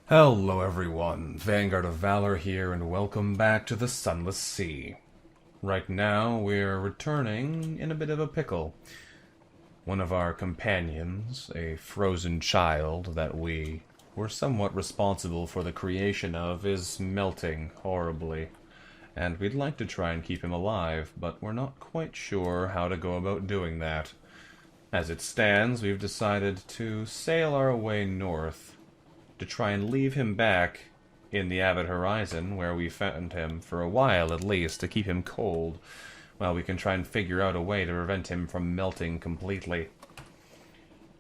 Hello everyone, Vanguard of Valor here, and welcome back to the Sunless Sea. Right now, we're returning in a bit of a pickle. One of our companions, a frozen child that we were somewhat responsible for the creation of, is melting horribly. And we'd like to try and keep him alive, but we're not quite sure how to go about doing that. As it stands, we've decided to sail our way north to try and leave him back in the Avid Horizon, where we found him for a while at least, to keep him cold, while we can try and figure out a way to prevent him from melting completely.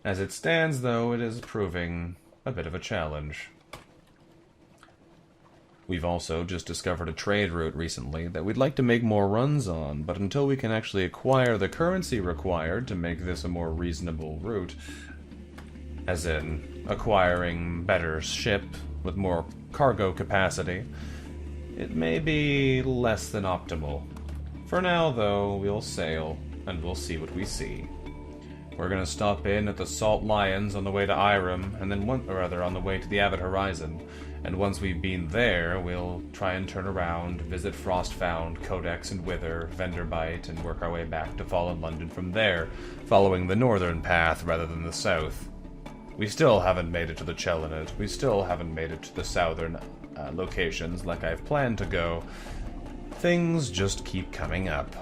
As it stands, though, it is proving a bit of a challenge. We've also just discovered a trade route recently that we'd like to make more runs on, but until we can actually acquire the currency required to make this a more reasonable route, as in acquiring better ship with more cargo capacity, it may be less than optimal. For now, though, we'll sail, and we'll see what we see. We're gonna stop in at the Salt Lions on the way to Irem, and then on the way to the Avid Horizon. And once we've been there, we'll try and turn around, visit Frostfound, Codex and Wither, Venderbite, and work our way back to Fallen London from there, following the northern path rather than the south. We still haven't made it to the Chelonet. We still haven't made it to the southern locations like I've planned to go. Things just keep coming up.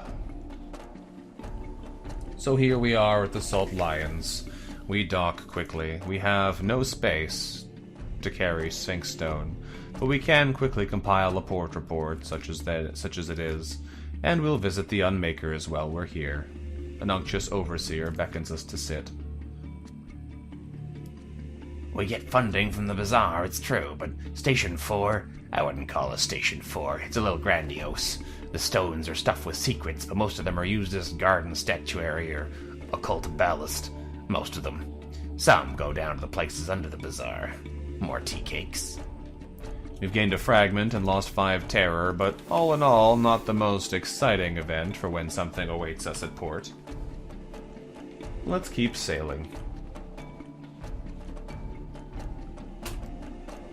So here we are at the Salt Lions. We dock quickly. We have no space to carry Sphinx Stone, but we can quickly compile a port report, such as it is, and we'll visit the Unmakers while we're here. An unctuous overseer beckons us to sit. We get funding from the bazaar, it's true, but Station 4? I wouldn't call it Station 4. It's a little grandiose. The stones are stuffed with secrets, but most of them are used as garden statuary or occult ballast. Most of them. Some go down to the places under the bazaar. More tea cakes. We've gained a fragment and lost 5 terror, but all in all, not the most exciting event for when something awaits us at port. Let's keep sailing.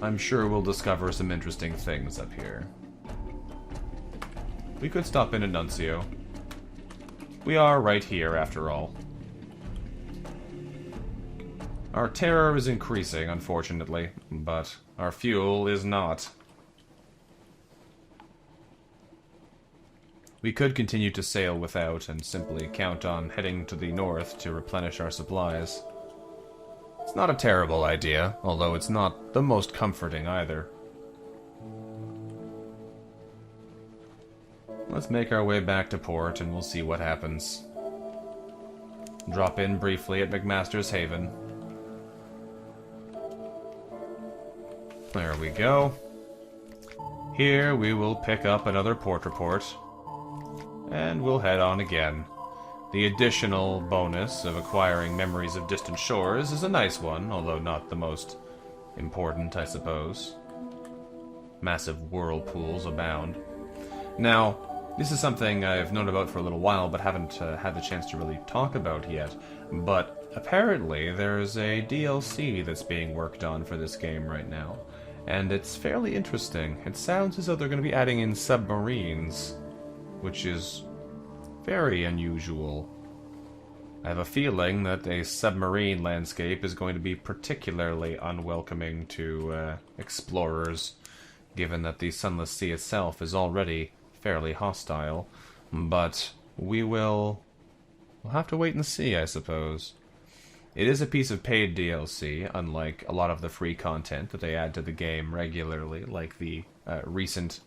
I'm sure we'll discover some interesting things up here. We could stop in Nuncio. We are right here, after all. Our terror is increasing, unfortunately, but our fuel is not. We could continue to sail without and simply count on heading to the north to replenish our supplies. It's not a terrible idea, although it's not the most comforting either. Let's make our way back to port and we'll see what happens. Drop in briefly at McMasters Haven. There we go. Here we will pick up another port report, and we'll head on again. The additional bonus of acquiring memories of distant shores is a nice one, although not the most important, I suppose. Massive whirlpools abound. Now, this is something I've known about for a little while, but haven't had the chance to really talk about yet. But apparently there's a DLC that's being worked on for this game right now, and it's fairly interesting. It sounds as though they're going to be adding in submarines, which is very unusual. I have a feeling that a submarine landscape is going to be particularly unwelcoming to explorers, given that the Sunless Sea itself is already fairly hostile. But we'll have to wait and see, I suppose. It is a piece of paid DLC, unlike a lot of the free content that they add to the game regularly, like the recent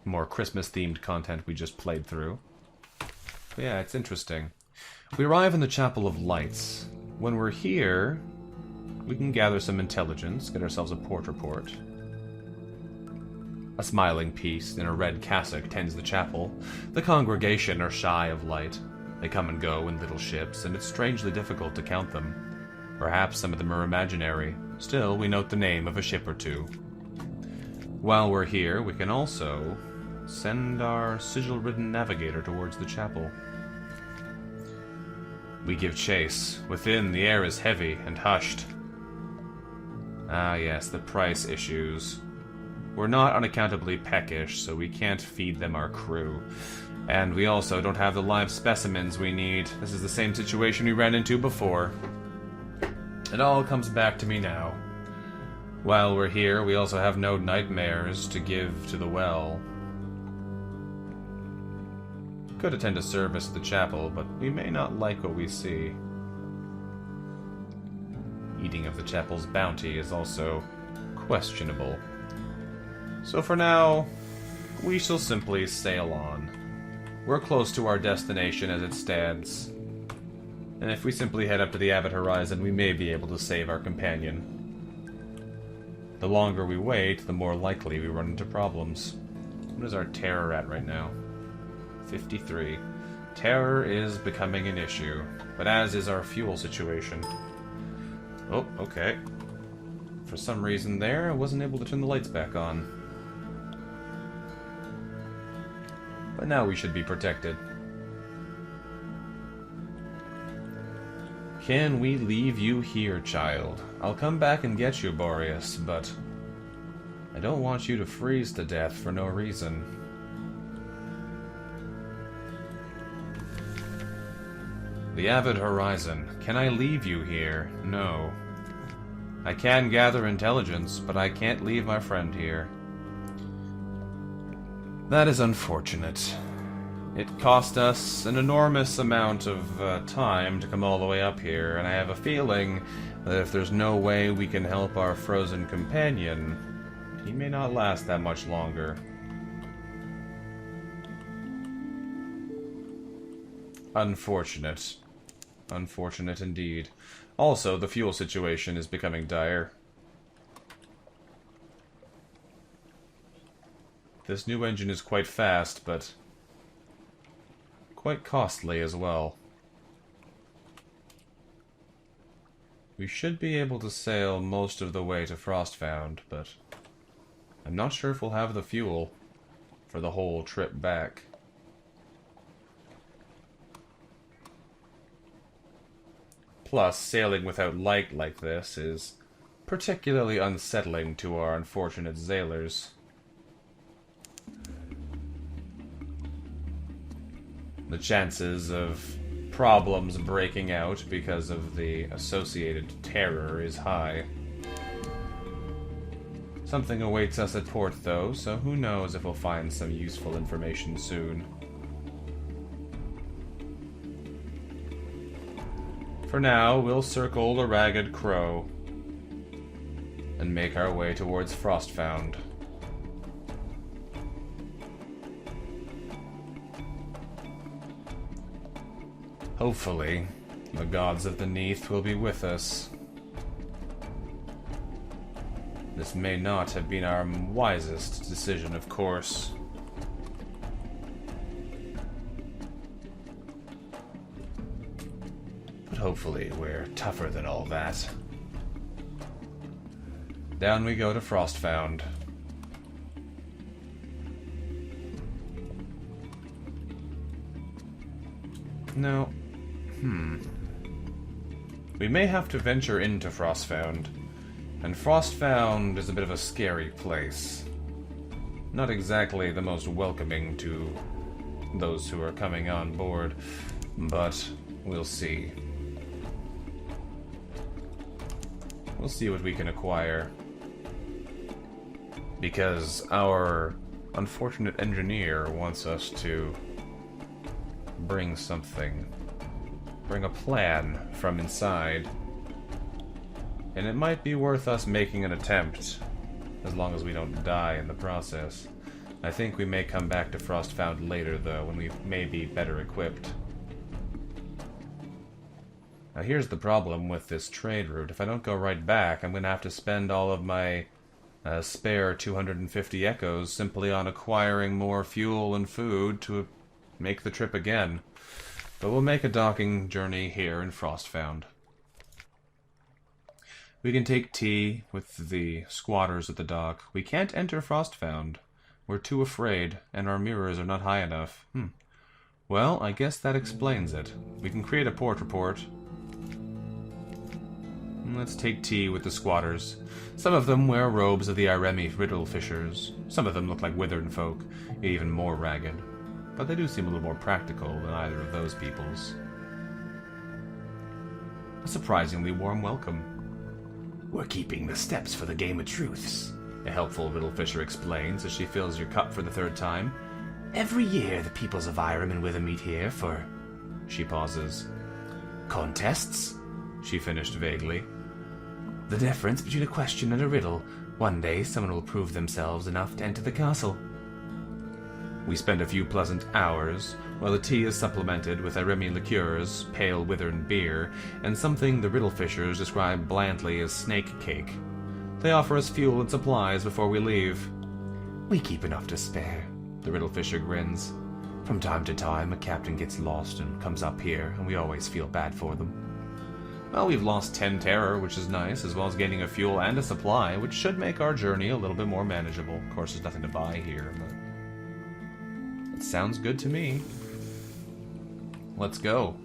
more Christmas-themed content we just played through. But yeah, it's interesting. We arrive in the Chapel of Lights. When we're here, we can gather some intelligence, get ourselves a port report. A smiling priest in a red cassock tends the chapel. The congregation are shy of light. They come and go in little ships, and it's strangely difficult to count them. Perhaps some of them are imaginary. Still, we note the name of a ship or two. While we're here, we can also send our sigil-ridden navigator towards the chapel. We give chase. Within, the air is heavy and hushed. Ah yes, the price issues. We're not unaccountably peckish, so we can't feed them our crew. And we also don't have the live specimens we need. This is the same situation we ran into before. It all comes back to me now. While we're here, we also have no nightmares to give to the well. Could attend a service at the chapel, but we may not like what we see. Eating of the chapel's bounty is also questionable. So for now, we shall simply sail on. We're close to our destination as it stands. And if we simply head up to the Avid Horizon, we may be able to save our companion. The longer we wait, the more likely we run into problems. What is our terror at right now? 53. Terror is becoming an issue, but as is our fuel situation. Oh, okay. For some reason there, I wasn't able to turn the lights back on. But now we should be protected. Can we leave you here, child? I'll come back and get you, Boreas, but I don't want you to freeze to death for no reason. The Avid Horizon. Can I leave you here? No. I can gather intelligence, but I can't leave my friend here. That is unfortunate. It cost us an enormous amount of time to come all the way up here, and I have a feeling that if there's no way we can help our frozen companion, he may not last that much longer. Unfortunate. Unfortunate indeed. Also, the fuel situation is becoming dire. This new engine is quite fast, but quite costly as well. We should be able to sail most of the way to Frostfound, but I'm not sure if we'll have the fuel for the whole trip back. Plus, sailing without light like this is particularly unsettling to our unfortunate sailors. The chances of problems breaking out because of the associated terror is high. Something awaits us at port, though, so who knows if we'll find some useful information soon. For now, we'll circle the Ragged Crow and make our way towards Frostfound. Hopefully, the gods of the Neath will be with us. This may not have been our wisest decision, of course. But hopefully we're tougher than all that. Down we go to Frostfound. No. We may have to venture into Frostfound. And Frostfound is a bit of a scary place. Not exactly the most welcoming to those who are coming on board, but we'll see. We'll see what we can acquire. Because our unfortunate engineer wants us to bring something. Bring a plan from inside. And it might be worth us making an attempt, as long as we don't die in the process. I think we may come back to Frostfound later, though, when we may be better equipped. Now here's the problem with this trade route. If I don't go right back, I'm going to have to spend all of my spare 250 echoes simply on acquiring more fuel and food to make the trip again. But we'll make a docking journey here in Frostfound. We can take tea with the squatters at the dock. We can't enter Frostfound. We're too afraid, and our mirrors are not high enough. Well, I guess that explains it. We can create a port report. Let's take tea with the squatters. Some of them wear robes of the Iremi riddle fishers. Some of them look like withered folk, even more ragged. But they do seem a little more practical than either of those peoples. A surprisingly warm welcome. We're keeping the steps for the Game of Truths, A helpful riddle fisher explains as she fills your cup for the third time. Every year the peoples of Irem and Wither meet here for She pauses. contests. She finished vaguely. The difference between a question and a riddle. One day someone will prove themselves enough to enter the castle. We spend a few pleasant hours, while the tea is supplemented with Iremi liqueurs, pale withered beer, and something the riddle fishers describe blandly as snake cake. They offer us fuel and supplies before we leave. We keep enough to spare. The riddle fisher grins. From time to time, a captain gets lost and comes up here, and we always feel bad for them. Well, we've lost 10 terror, which is nice, as well as gaining a fuel and a supply, which should make our journey a little bit more manageable. Of course, there's nothing to buy here, but it sounds good to me. Let's go.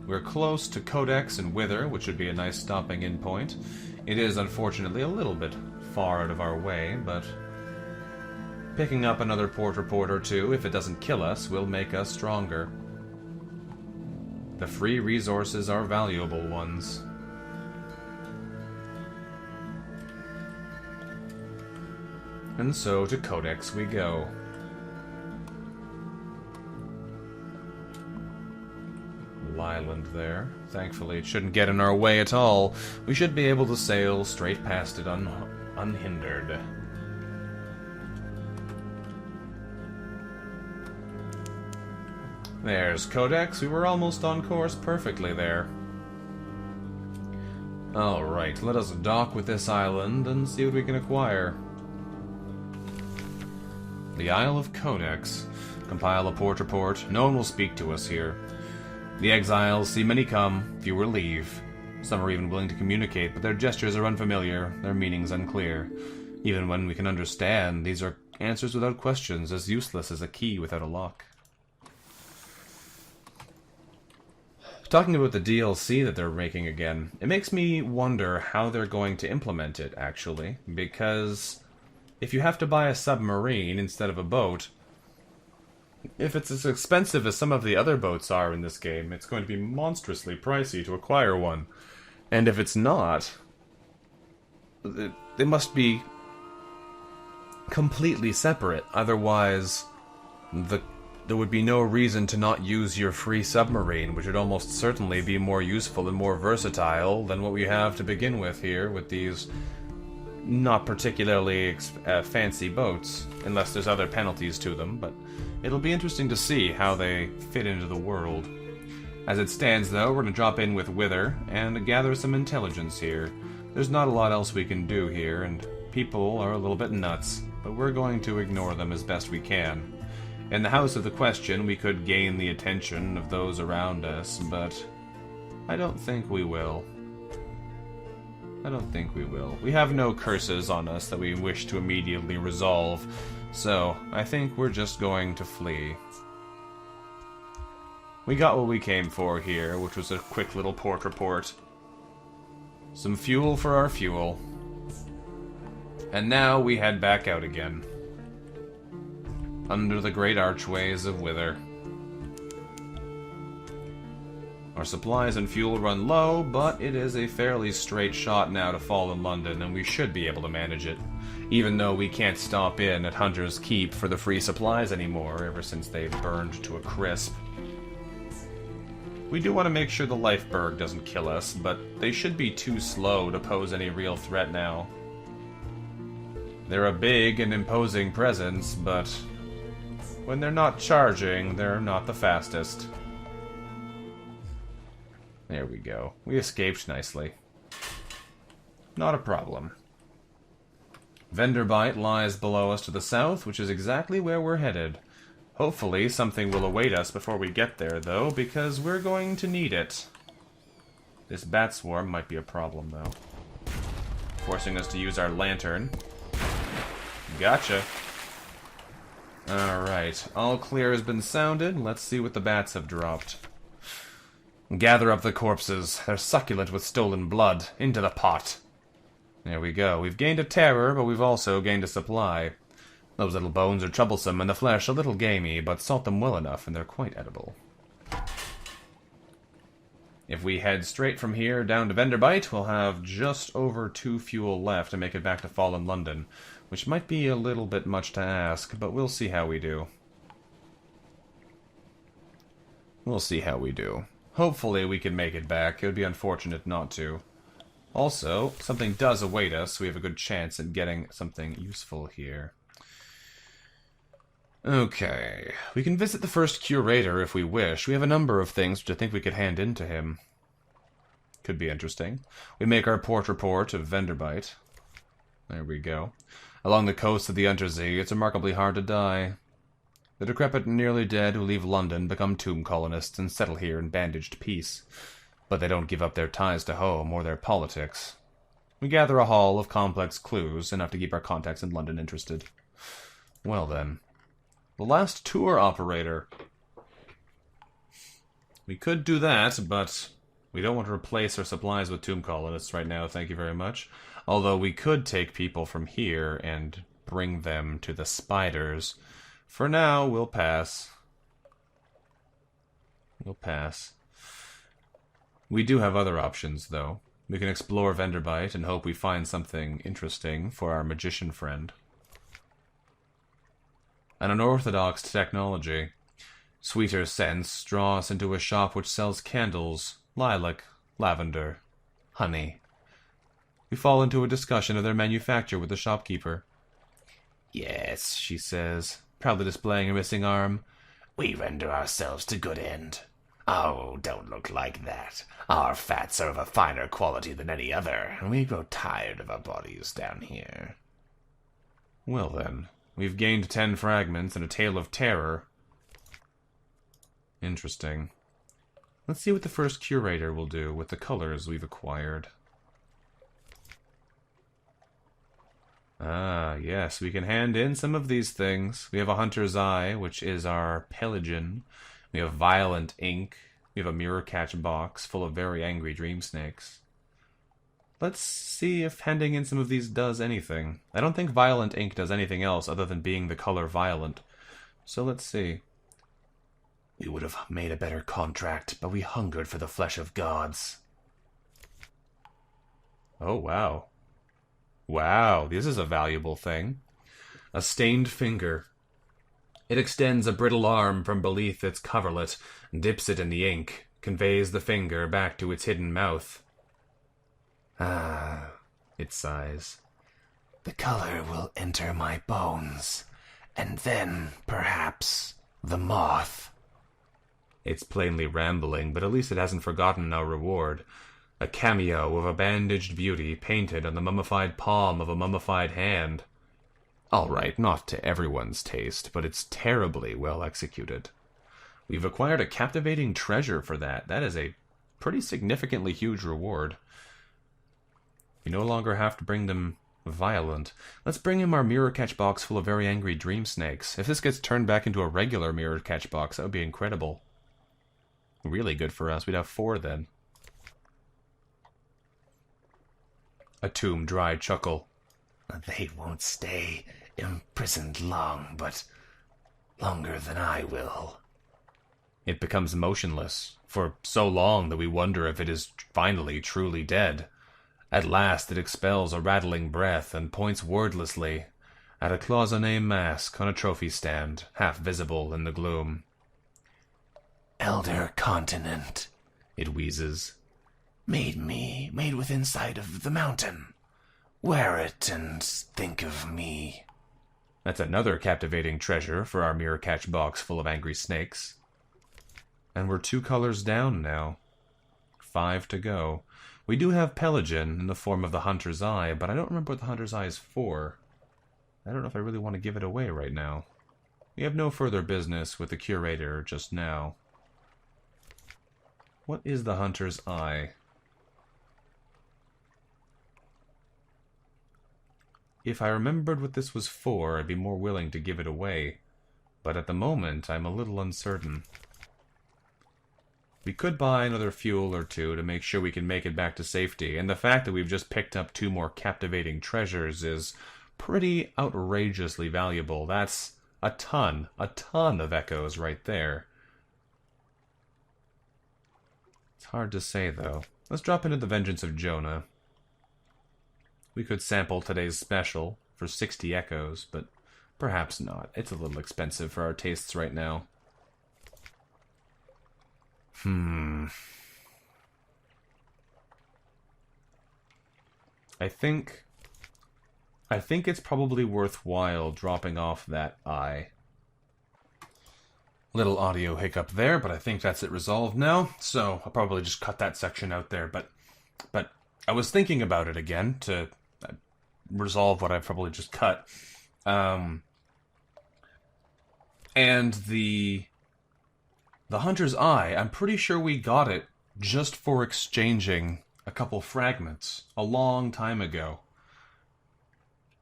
We're close to Codex and Wither, which would be a nice stopping-in point. It is, unfortunately, a little bit far out of our way, but picking up another port report or two, if it doesn't kill us, will make us stronger. The free resources are valuable ones. And so to Codex we go. Island there. Thankfully, it shouldn't get in our way at all. We should be able to sail straight past it unhindered. There's Codex. We were almost on course perfectly there. Alright, let us dock with this island and see what we can acquire. The Isle of Codex. Compile a port report. No one will speak to us here. The exiles see many come, fewer leave. Some are even willing to communicate, but their gestures are unfamiliar, their meanings unclear. Even when we can understand, these are answers without questions, as useless as a key without a lock. Talking about the DLC that they're making again, it makes me wonder how they're going to implement it, actually, because if you have to buy a submarine instead of a boat, if it's as expensive as some of the other boats are in this game, it's going to be monstrously pricey to acquire one. And if it's not, they must be completely separate. Otherwise, there would be no reason to not use your free submarine, which would almost certainly be more useful and more versatile than what we have to begin with here, with these not particularly fancy boats, unless there's other penalties to them, but it'll be interesting to see how they fit into the world. As it stands, though, we're going to drop in with Wither and gather some intelligence here. There's not a lot else we can do here, and people are a little bit nuts, but we're going to ignore them as best we can. In the House of the Question, we could gain the attention of those around us, but I don't think we will. I don't think we will. We have no curses on us that we wish to immediately resolve, so I think we're just going to flee. We got what we came for here, which was a quick little port report. Some fuel for our fuel. And now we head back out again. Under the great archways of Wither. Our supplies and fuel run low, but it is a fairly straight shot now to fall in London, and we should be able to manage it. Even though we can't stop in at Hunter's Keep for the free supplies anymore, ever since they've burned to a crisp. We do want to make sure the Lifeberg doesn't kill us, but they should be too slow to pose any real threat now. They're a big and imposing presence, but when they're not charging, they're not the fastest. There we go. We escaped nicely. Not a problem. Venderbite lies below us to the south, which is exactly where we're headed. Hopefully something will await us before we get there, though, because we're going to need it. This bat swarm might be a problem, though. Forcing us to use our lantern. Gotcha. Alright, all clear has been sounded. Let's see what the bats have dropped. Gather up the corpses. They're succulent with stolen blood. Into the pot. There we go. We've gained a terror, but we've also gained a supply. Those little bones are troublesome, and the flesh a little gamey, but salt them well enough, and they're quite edible. If we head straight from here down to Venderbite, we'll have just over 2 fuel left to make it back to Fallen London, which might be a little bit much to ask, but we'll see how we do. We'll see how we do. Hopefully we can make it back. It would be unfortunate not to. Also, something does await us, so we have a good chance at getting something useful here. Okay, we can visit the first curator if we wish. We have a number of things which I think we could hand in to him. Could be interesting. We make our port report of Venderbite. There we go. Along the coast of the Untersee, it's remarkably hard to die. The decrepit and nearly dead who leave London become tomb colonists and settle here in bandaged peace. But they don't give up their ties to home or their politics. We gather a haul of complex clues, enough to keep our contacts in London interested. Well then. The last tour operator. We could do that, but we don't want to replace our supplies with tomb colonists right now, thank you very much. Although we could take people from here and bring them to the spiders. For now, we'll pass. We'll pass. We do have other options, though. We can explore Venderbite and hope we find something interesting for our magician friend. An unorthodox technology. Sweeter scents draw us into a shop which sells candles, lilac, lavender, honey. We fall into a discussion of their manufacture with the shopkeeper. Yes, She says, proudly displaying her missing arm. we render ourselves to good end. Oh, don't look like that. Our fats are of a finer quality than any other, and we grow tired of our bodies down here. Well then, we've gained 10 fragments and a tale of terror. Interesting. Let's see what the first curator will do with the colors we've acquired. Ah, yes, we can hand in some of these things. We have a Hunter's Eye, which is our Pelagian. We have Violent Ink. We have a Mirror Catch box full of very angry dream snakes. Let's see if handing in some of these does anything. I don't think Violent Ink does anything else other than being the color violent. So let's see. We would have made a better contract, but we hungered for the flesh of gods. Oh, wow. Wow, this is a valuable thing. A stained finger. It extends a brittle arm from beneath its coverlet, dips it in the ink, conveys the finger back to its hidden mouth. Ah, it sighs. The color will enter my bones, and then, perhaps, the moth. It's plainly rambling, but at least it hasn't forgotten our reward. A cameo of a bandaged beauty painted on the mummified palm of a mummified hand. All right, not to everyone's taste, but it's terribly well executed. We've acquired a captivating treasure for that. That is a pretty significantly huge reward. We no longer have to bring them violent. Let's bring him our mirror catch box full of very angry dream snakes. If this gets turned back into a regular mirror catch box, that would be incredible. Really good for us. We'd have 4 then. A tomb dry chuckle. They won't stay imprisoned long, but longer than I will. It becomes motionless, for so long that we wonder if it is finally truly dead. At last it expels a rattling breath and points wordlessly at a cloisonné mask on a trophy stand, half visible in the gloom. Elder continent, It wheezes. made within sight of the mountain. Wear it and think of me. That's another captivating treasure for our mirror catch box full of angry snakes. And we're 2 colors down now. 5 to go. We do have Pelagian in the form of the Hunter's Eye, but I don't remember what the Hunter's Eye is for. I don't know if I really want to give it away right now. We have no further business with the curator just now. What is the Hunter's Eye? If I remembered what this was for, I'd be more willing to give it away. But at the moment, I'm a little uncertain. We could buy another fuel or two to make sure we can make it back to safety, and the fact that we've just picked up 2 more captivating treasures is pretty outrageously valuable. That's a ton of echoes right there. It's hard to say, though. Let's drop into the Vengeance of Jonah. We could sample today's special for 60 echoes, but perhaps not. It's a little expensive for our tastes right now. I think it's probably worthwhile dropping off that eye. Little audio hiccup there, but I think that's it resolved now, so I'll probably just cut that section out there, but I was thinking about it again to resolve what I probably just cut. And the Hunter's Eye, I'm pretty sure we got it just for exchanging a couple fragments a long time ago.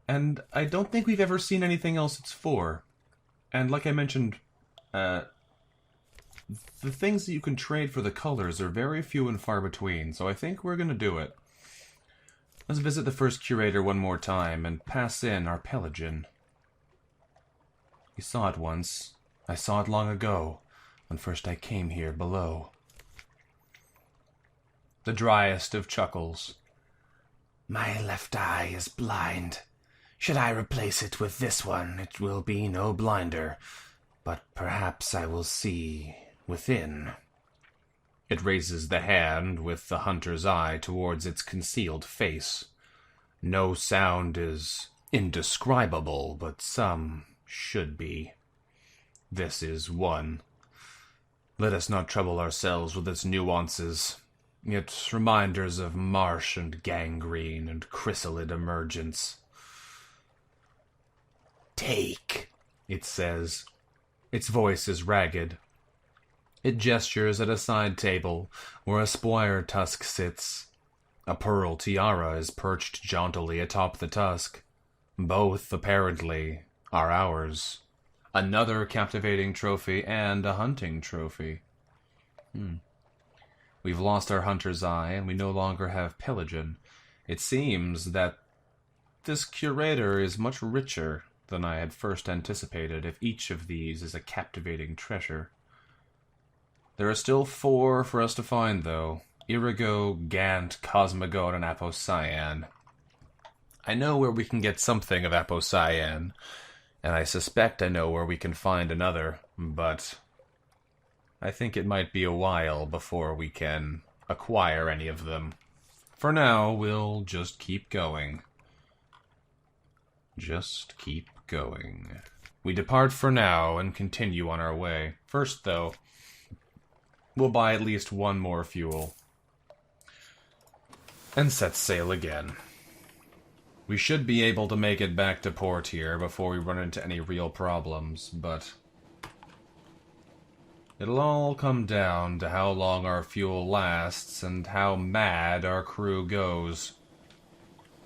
And I don't think we've ever seen anything else it's for. And like I mentioned, the things that you can trade for the colors are very few and far between, so I think we're gonna do it. Let's visit the first curator one more time and pass in our Pelagian. You saw it once. I saw it long ago, when first I came here below. The driest of chuckles. My left eye is blind. Should I replace it with this one, it will be no blinder. But perhaps I will see within. It raises the hand with the Hunter's Eye towards its concealed face. No sound is indescribable, but some should be. This is one. Let us not trouble ourselves with its nuances. Its reminders of marsh and gangrene and chrysalid emergence. Take, it says. Its voice is ragged. It gestures at a side table where a squire tusk sits. A pearl tiara is perched jauntily atop the tusk. Both, apparently, are ours. Another captivating trophy and a hunting trophy. We've lost our Hunter's Eye, and we no longer have Pelagian. It seems that this curator is much richer than I had first anticipated if each of these is a captivating treasure. There are still 4 for us to find, though. Irigo, Gant, Cosmogone, and Apocyan. I know where we can get something of Apocyan, and I suspect I know where we can find another, but I think it might be a while before we can acquire any of them. For now, we'll just keep going. Just keep going. We depart for now and continue on our way. First, though, we'll buy at least 1 more fuel. And set sail again. We should be able to make it back to port here before we run into any real problems, but it'll all come down to how long our fuel lasts and how mad our crew goes.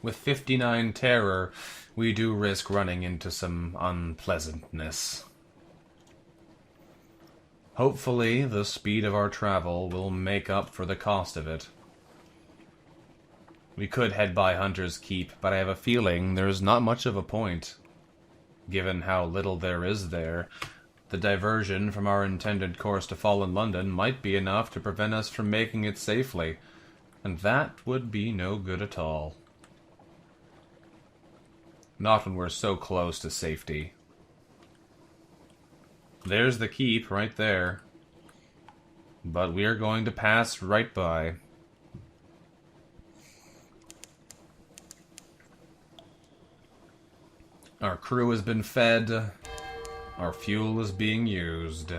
With 59 terror, we do risk running into some unpleasantness. Hopefully, the speed of our travel will make up for the cost of it. We could head by Hunter's Keep, but I have a feeling there's not much of a point. Given how little there is there, the diversion from our intended course to Fallen London might be enough to prevent us from making it safely, and that would be no good at all. Not when we're so close to safety. There's the keep right there. But we are going to pass right by. Our crew has been fed. Our fuel is being used.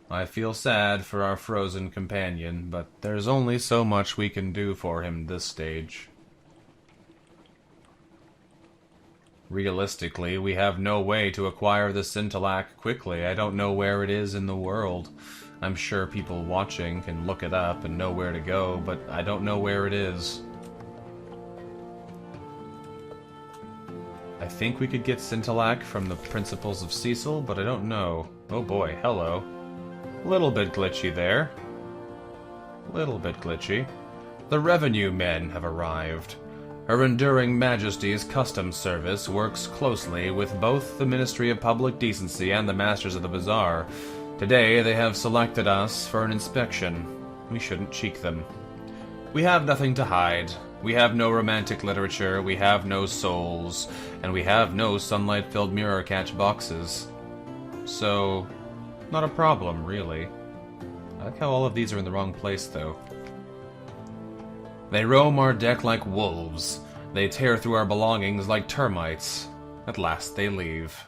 I feel sad for our frozen companion, but there's only so much we can do for him this stage. Realistically, we have no way to acquire the Scintillack quickly. I don't know where it is in the world. I'm sure people watching can look it up and know where to go, but I don't know where it is. I think we could get Scintillack from the Principles of Cecil, but I don't know. Oh boy, hello. Little bit glitchy there. Little bit glitchy. The revenue men have arrived. Her Enduring Majesty's Customs Service works closely with both the Ministry of Public Decency and the Masters of the Bazaar. Today they have selected us for an inspection. We shouldn't cheek them. We have nothing to hide. We have no romantic literature, we have no souls, and we have no sunlight-filled mirror catch boxes. So, not a problem, really. I like how all of these are in the wrong place, though. They roam our deck like wolves. They tear through our belongings like termites. At last they leave.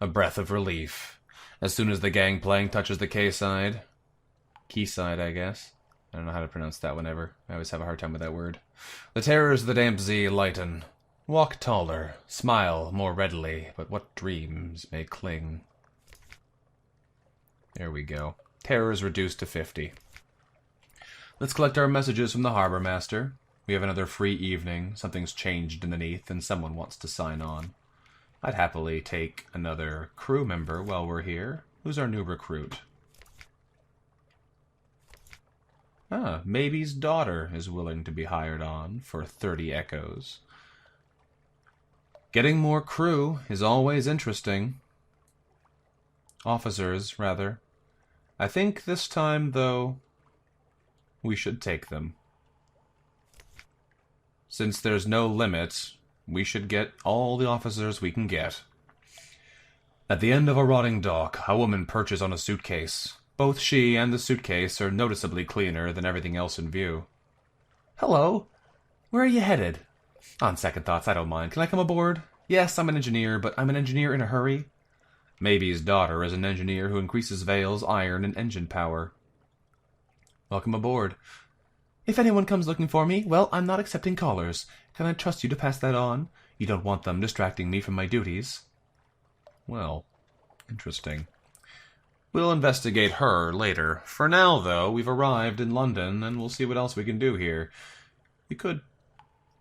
A breath of relief. As soon as the gangplank touches the quayside. Quayside, I guess. I don't know how to pronounce that one ever. I always have a hard time with that word. The terrors of the damp sea lighten. Walk taller. Smile more readily. But what dreams may cling? There we go. Terrors reduced to 50. Let's collect our messages from the Harbor Master. We have another free evening. Something's changed underneath, and someone wants to sign on. I'd happily take another crew member while we're here. Who's our new recruit? Ah, Maybe's daughter is willing to be hired on for 30 echoes. Getting more crew is always interesting. Officers, rather. I think this time, though, we should take them. Since there's no limit, we should get all the officers we can get. At the end of a rotting dock, a woman perches on a suitcase. Both she and the suitcase are noticeably cleaner than everything else in view. Hello. Where are you headed? On second thoughts, I don't mind. Can I come aboard? Yes, I'm an engineer, but I'm an engineer in a hurry. Maybe's daughter is an engineer who increases Vale's iron and engine power. Welcome aboard. If anyone comes looking for me, well, I'm not accepting callers. Can I trust you to pass that on? You don't want them distracting me from my duties. Well, interesting. We'll investigate her later. For now, though, we've arrived in London, and we'll see what else we can do here. We could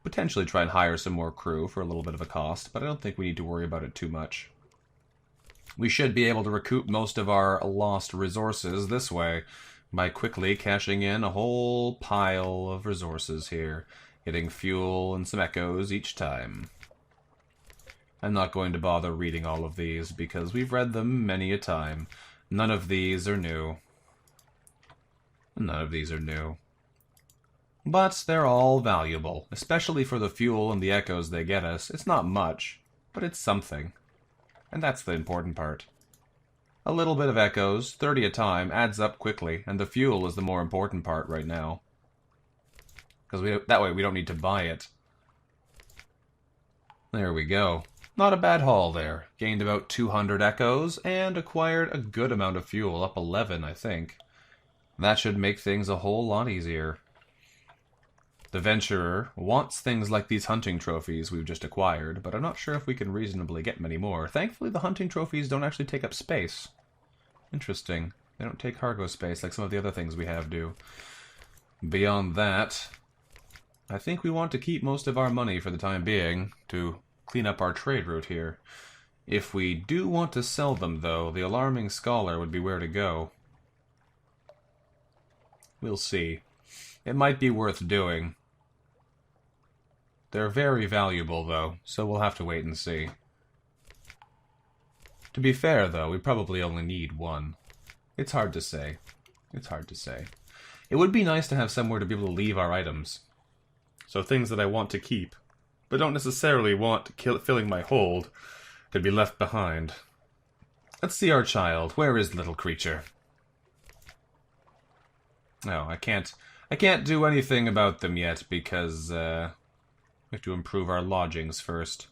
potentially try and hire some more crew for a little bit of a cost, but I don't think we need to worry about it too much. We should be able to recoup most of our lost resources this way, by quickly cashing in a whole pile of resources here, getting fuel and some echoes each time. I'm not going to bother reading all of these, because we've read them many a time. None of these are new. None of these are new. But they're all valuable, especially for the fuel and the echoes they get us. It's not much, but it's something. And that's the important part. A little bit of echoes, 30 a time, adds up quickly, and the fuel is the more important part right now. Because that way we don't need to buy it. There we go. Not a bad haul there. Gained about 200 echoes, and acquired a good amount of fuel, up 11, I think. That should make things a whole lot easier. The Venturer wants things like these hunting trophies we've just acquired, but I'm not sure if we can reasonably get many more. Thankfully, the hunting trophies don't actually take up space. Interesting. They don't take cargo space like some of the other things we have do. Beyond that, I think we want to keep most of our money for the time being to clean up our trade route here. If we do want to sell them, though, the Alarming Scholar would be where to go. We'll see. It might be worth doing. They're very valuable, though, so we'll have to wait and see. To be fair, though, we probably only need one. It's hard to say. It's hard to say. It would be nice to have somewhere to be able to leave our items. So things that I want to keep, but don't necessarily want filling my hold, could be left behind. Let's see our child. Where is the little creature? No, I can't do anything about them yet because we have to improve our lodgings first.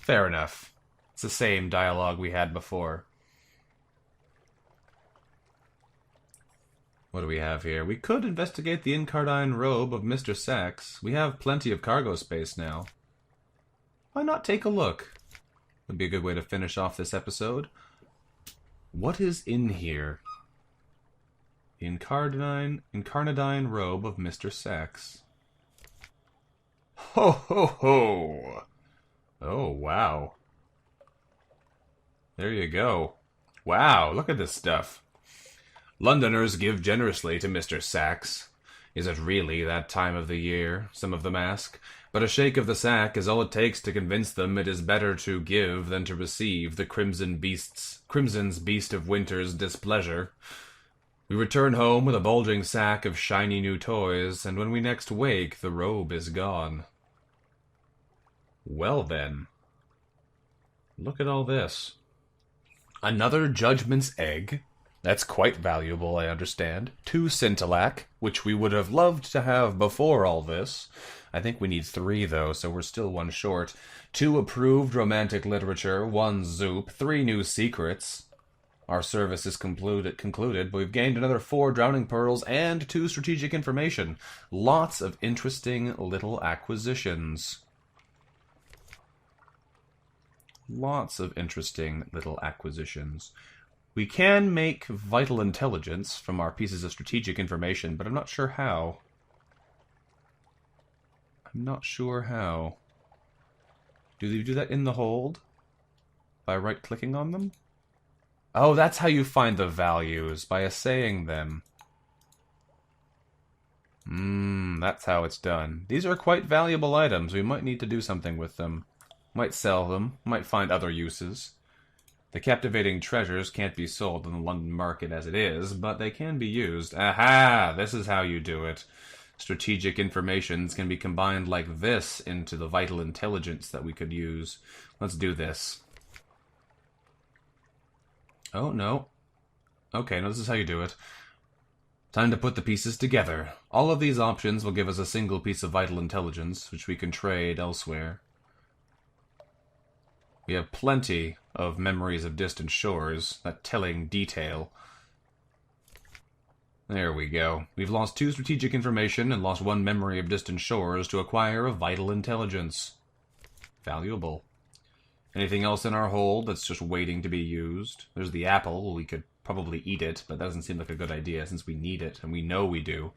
Fair enough. It's the same dialogue we had before. What do we have here? We could investigate the Incardine robe of Mr. Sachs. We have plenty of cargo space now. Why not take a look? Would be a good way to finish off this episode. What is in here? The Incarnadine robe of Mr. Sachs. Ho ho ho! Oh, wow. There you go. Wow, look at this stuff. Londoners give generously to Mr. Sachs. Is it really that time of the year? Some of them ask. But a shake of the sack is all it takes to convince them it is better to give than to receive the crimson's beast of winter's displeasure. We return home with a bulging sack of shiny new toys, and when we next wake, the robe is gone. Well then. Look at all this. Another Judgment's Egg. That's quite valuable, I understand. 2 Scintillac, which we would have loved to have before all this. I think we need 3, though, so we're still 1 short. 2 Approved Romantic Literature, 1 Zoop, 3 New Secrets. Our service is concluded, but we've gained another 4 Drowning Pearls and 2 Strategic Information. Lots of interesting little acquisitions. Lots of interesting little acquisitions. We can make vital intelligence from our pieces of strategic information, but I'm not sure how. I'm not sure how. Do they do that in the hold? By right-clicking on them? Oh, that's how you find the values, by assaying them. That's how it's done. These are quite valuable items. We might need to do something with them. Might sell them. Might find other uses. The captivating treasures can't be sold in the London market as it is, but they can be used. Aha! This is how you do it. Strategic informations can be combined like this into the vital intelligence that we could use. Let's do this. Oh, no. Okay, no, this is how you do it. Time to put the pieces together. All of these options will give us a single piece of vital intelligence, which we can trade elsewhere. We have plenty of memories of distant shores, that telling detail. There we go. We've lost 2 strategic information and lost 1 memory of distant shores to acquire a vital intelligence. Valuable. Anything else in our hold that's just waiting to be used? There's the apple. We could probably eat it, but that doesn't seem like a good idea since we need it, and we know we do.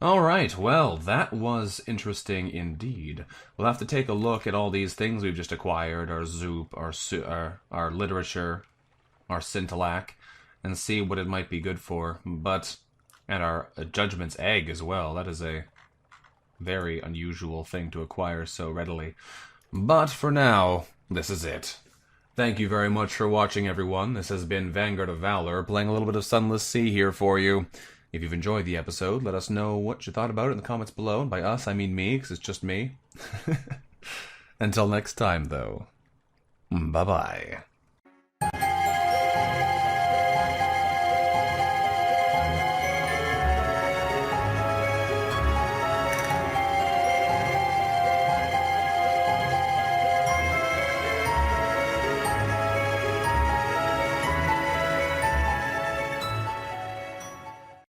Alright, well, that was interesting indeed. We'll have to take a look at all these things we've just acquired, our Zoop, our literature, our Scintillac, and see what it might be good for. And our Judgment's Egg as well. That is a very unusual thing to acquire so readily. But for now, this is it. Thank you very much for watching, everyone. This has been Vanguard of Valor, playing a little bit of Sunless Sea here for you. If you've enjoyed the episode, let us know what you thought about it in the comments below. And by us, I mean me, because it's just me. Until next time, though. Bye-bye.